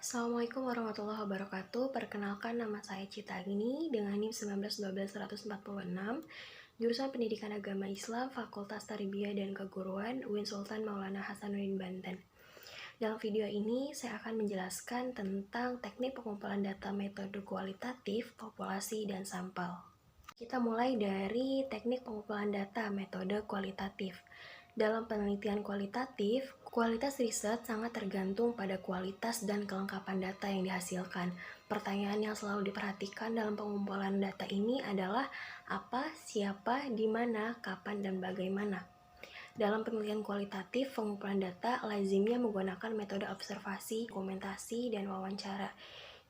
Assalamualaikum warahmatullahi wabarakatuh. Perkenalkan, nama saya Cita Agni dengan NIM 1912146, jurusan Pendidikan Agama Islam, Fakultas Tarbiyah dan Keguruan, UIN Sultan Maulana Hasanuddin Banten. Dalam video ini, saya akan menjelaskan tentang teknik pengumpulan data metode kualitatif, populasi, dan sampel. Kita mulai dari teknik pengumpulan data metode kualitatif. Dalam penelitian kualitatif, kualitas riset sangat tergantung pada kualitas dan kelengkapan data yang dihasilkan. Pertanyaan yang selalu diperhatikan dalam pengumpulan data ini adalah apa, siapa, di mana, kapan, dan bagaimana. Dalam penelitian kualitatif, pengumpulan data lazimnya menggunakan metode observasi, dokumentasi, dan wawancara.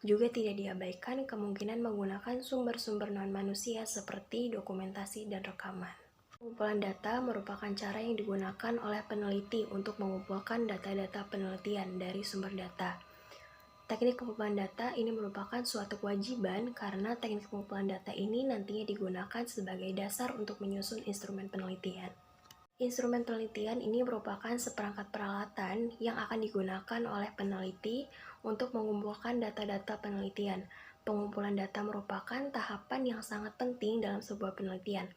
Juga tidak diabaikan kemungkinan menggunakan sumber-sumber non-manusia seperti dokumentasi dan rekaman. Pengumpulan data merupakan cara yang digunakan oleh peneliti untuk mengumpulkan data-data penelitian dari sumber data. Teknik pengumpulan data ini merupakan suatu kewajiban karena teknik pengumpulan data ini nantinya digunakan sebagai dasar untuk menyusun instrumen penelitian. Instrumen penelitian ini merupakan seperangkat peralatan yang akan digunakan oleh peneliti untuk mengumpulkan data-data penelitian. Pengumpulan data merupakan tahapan yang sangat penting dalam sebuah penelitian.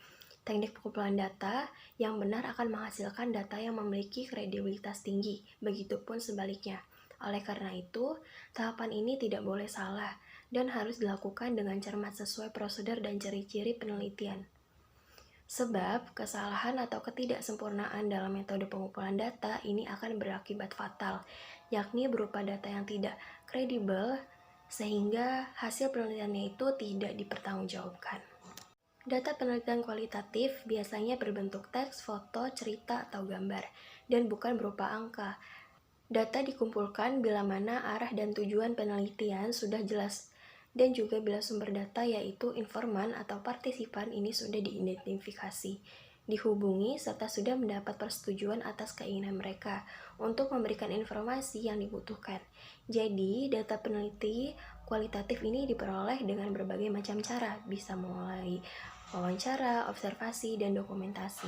Teknik pengumpulan data yang benar akan menghasilkan data yang memiliki kredibilitas tinggi, begitupun sebaliknya. Oleh karena itu, tahapan ini tidak boleh salah dan harus dilakukan dengan cermat sesuai prosedur dan ciri-ciri penelitian. Sebab, kesalahan atau ketidaksempurnaan dalam metode pengumpulan data ini akan berakibat fatal, yakni berupa data yang tidak kredibel, sehingga hasil penelitiannya itu tidak dipertanggungjawabkan. Data penelitian kualitatif biasanya berbentuk teks, foto, cerita, atau gambar, dan bukan berupa angka. Data dikumpulkan bila mana arah dan tujuan penelitian sudah jelas, dan juga bila sumber data yaitu informan atau partisipan ini sudah diidentifikasi, dihubungi, serta sudah mendapat persetujuan atas keinginan mereka untuk memberikan informasi yang dibutuhkan. Jadi, data peneliti kualitatif ini diperoleh dengan berbagai macam cara, bisa mulai wawancara, observasi, dan dokumentasi.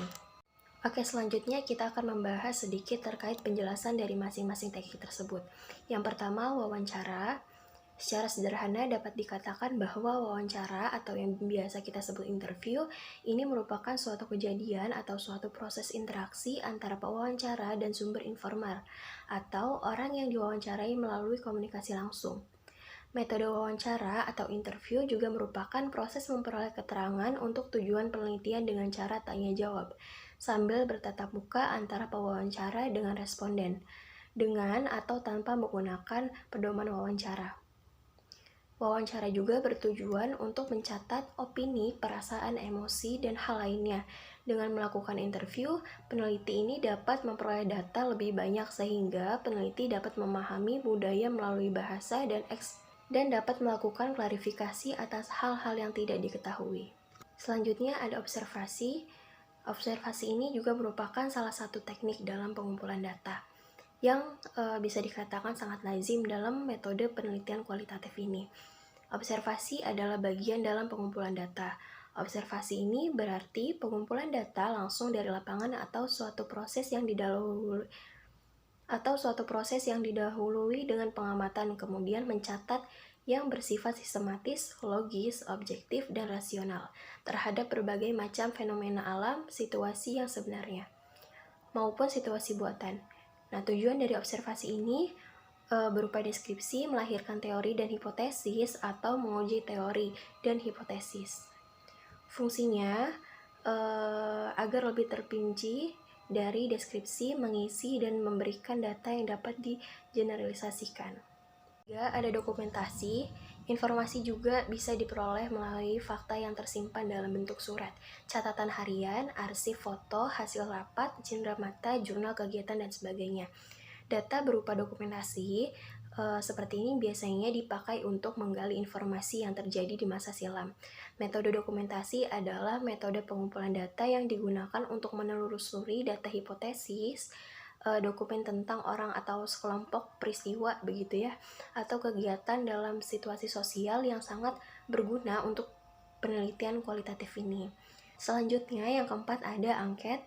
Oke, selanjutnya kita akan membahas sedikit terkait penjelasan dari masing-masing teknik tersebut. Yang pertama, wawancara. Secara sederhana dapat dikatakan bahwa wawancara atau yang biasa kita sebut interview ini merupakan suatu kejadian atau suatu proses interaksi antara pewawancara dan sumber informal atau orang yang diwawancarai melalui komunikasi langsung. Metode wawancara atau interview juga merupakan proses memperoleh keterangan untuk tujuan penelitian dengan cara tanya jawab sambil bertatap muka antara pewawancara dengan responden, dengan atau tanpa menggunakan pedoman wawancara. Wawancara juga bertujuan untuk mencatat opini, perasaan, emosi, dan hal lainnya. Dengan melakukan interview, peneliti ini dapat memperoleh data lebih banyak sehingga peneliti dapat memahami budaya melalui bahasa dan dapat melakukan klarifikasi atas hal-hal yang tidak diketahui. Selanjutnya ada observasi. Observasi ini juga merupakan salah satu teknik dalam pengumpulan data yang bisa dikatakan sangat lazim dalam metode penelitian kualitatif ini. Observasi adalah bagian dalam pengumpulan data. Observasi ini berarti pengumpulan data langsung dari lapangan atau suatu proses yang didahului dengan pengamatan kemudian mencatat yang bersifat sistematis, logis, objektif, dan rasional terhadap berbagai macam fenomena alam, situasi yang sebenarnya, maupun situasi buatan. Nah, tujuan dari observasi ini berupa deskripsi, melahirkan teori dan hipotesis, atau menguji teori dan hipotesis. Fungsinya agar lebih terperinci dari deskripsi, mengisi, dan memberikan data yang dapat digeneralisasikan. Juga ada dokumentasi. Informasi juga bisa diperoleh melalui fakta yang tersimpan dalam bentuk surat, catatan harian, arsip foto, hasil rapat, cindera mata, jurnal kegiatan, dan sebagainya. Data berupa dokumentasi seperti ini biasanya dipakai untuk menggali informasi yang terjadi di masa silam. Metode dokumentasi adalah metode pengumpulan data yang digunakan untuk menelusuri data hipotesis, dokumen tentang orang atau sekelompok peristiwa begitu ya, atau kegiatan dalam situasi sosial yang sangat berguna untuk penelitian kualitatif ini. Selanjutnya yang keempat ada angket.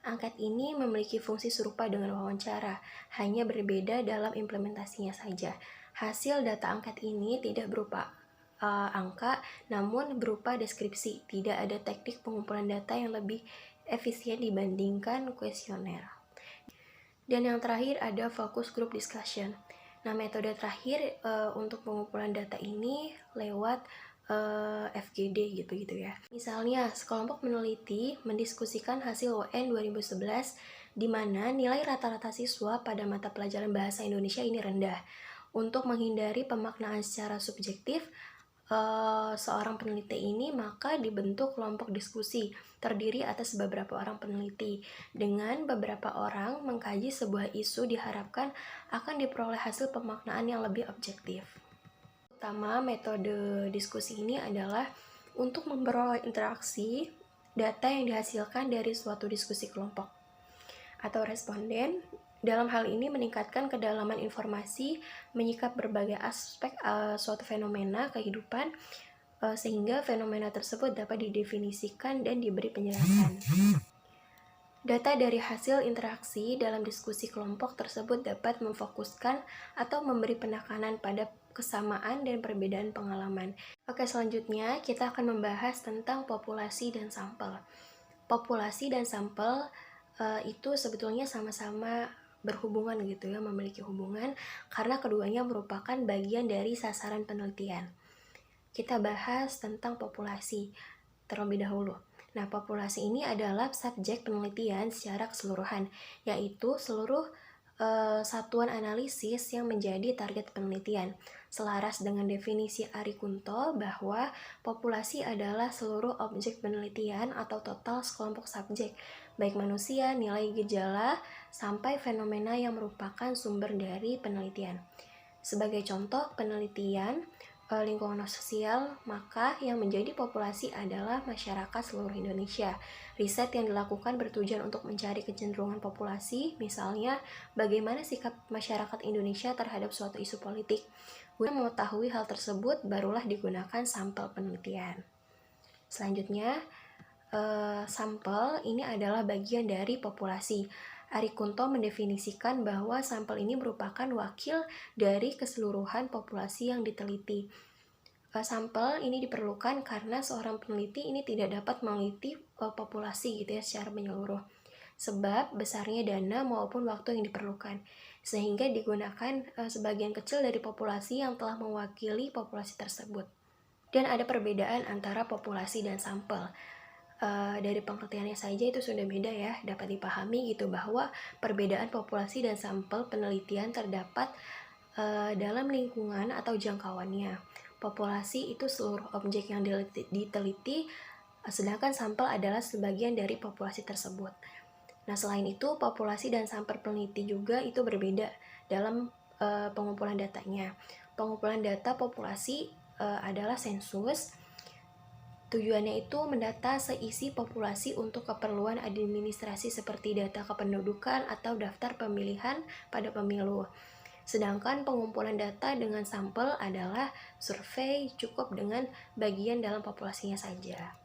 Angket ini memiliki fungsi serupa dengan wawancara, hanya berbeda dalam implementasinya saja. Hasil data angket ini tidak berupa angka, namun berupa deskripsi. Tidak ada teknik pengumpulan data yang lebih efisien dibandingkan kuesioner. Dan yang terakhir ada focus group discussion. Nah, metode terakhir untuk pengumpulan data ini lewat FGD gitu ya. Misalnya, sekelompok peneliti mendiskusikan hasil UN 2011 di mana nilai rata-rata siswa pada mata pelajaran bahasa Indonesia ini rendah. Untuk menghindari pemaknaan secara subjektif seorang peneliti ini, maka dibentuk kelompok diskusi terdiri atas beberapa orang peneliti. Dengan beberapa orang mengkaji sebuah isu diharapkan akan diperoleh hasil pemaknaan yang lebih objektif. Pertama, metode diskusi ini adalah untuk memperoleh interaksi data yang dihasilkan dari suatu diskusi kelompok atau responden. Dalam hal ini meningkatkan kedalaman informasi, menyikap berbagai aspek suatu fenomena kehidupan, sehingga fenomena tersebut dapat didefinisikan dan diberi penjelasan. Data dari hasil interaksi dalam diskusi kelompok tersebut dapat memfokuskan atau memberi penekanan pada kesamaan dan perbedaan pengalaman. Oke, selanjutnya kita akan membahas tentang populasi dan sampel. Populasi dan sampel itu sebetulnya sama-sama berhubungan gitu ya, memiliki hubungan karena keduanya merupakan bagian dari sasaran penelitian. Kita bahas tentang populasi terlebih dahulu. Nah, populasi ini adalah subjek penelitian secara keseluruhan, yaitu seluruh satuan analisis yang menjadi target penelitian. Selaras dengan definisi Ari Kunto bahwa populasi adalah seluruh objek penelitian atau total sekelompok subjek, baik manusia, nilai gejala, sampai fenomena yang merupakan sumber dari penelitian. Sebagai contoh penelitian lingkungan sosial, maka yang menjadi populasi adalah masyarakat seluruh Indonesia. Riset yang dilakukan bertujuan untuk mencari kecenderungan populasi, misalnya bagaimana sikap masyarakat Indonesia terhadap suatu isu politik. Guna mengetahui hal tersebut, barulah digunakan sampel penelitian. Selanjutnya, sampel ini adalah bagian dari populasi. Ari Kunto mendefinisikan bahwa sampel ini merupakan wakil dari keseluruhan populasi yang diteliti. Sampel ini diperlukan karena seorang peneliti ini tidak dapat meneliti populasi gitu ya secara menyeluruh, sebab besarnya dana maupun waktu yang diperlukan, sehingga digunakan sebagian kecil dari populasi yang telah mewakili populasi tersebut. Dan ada perbedaan antara populasi dan sampel. Dari pengertiannya saja itu sudah beda ya, dapat dipahami gitu bahwa perbedaan populasi dan sampel penelitian terdapat dalam lingkungan atau jangkauannya. Populasi itu seluruh objek yang diteliti, sedangkan sampel adalah sebagian dari populasi tersebut. Nah, selain itu, populasi dan sampel peneliti juga itu berbeda dalam pengumpulan datanya. Pengumpulan data populasi adalah sensus. Tujuannya itu mendata seisi populasi untuk keperluan administrasi seperti data kependudukan atau daftar pemilihan pada pemilu. Sedangkan pengumpulan data dengan sampel adalah survei, cukup dengan bagian dalam populasinya saja.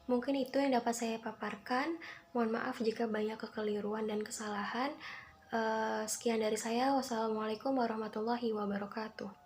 Mungkin itu yang dapat saya paparkan. Mohon maaf jika banyak kekeliruan dan kesalahan. Sekian dari saya. Wassalamualaikum warahmatullahi wabarakatuh.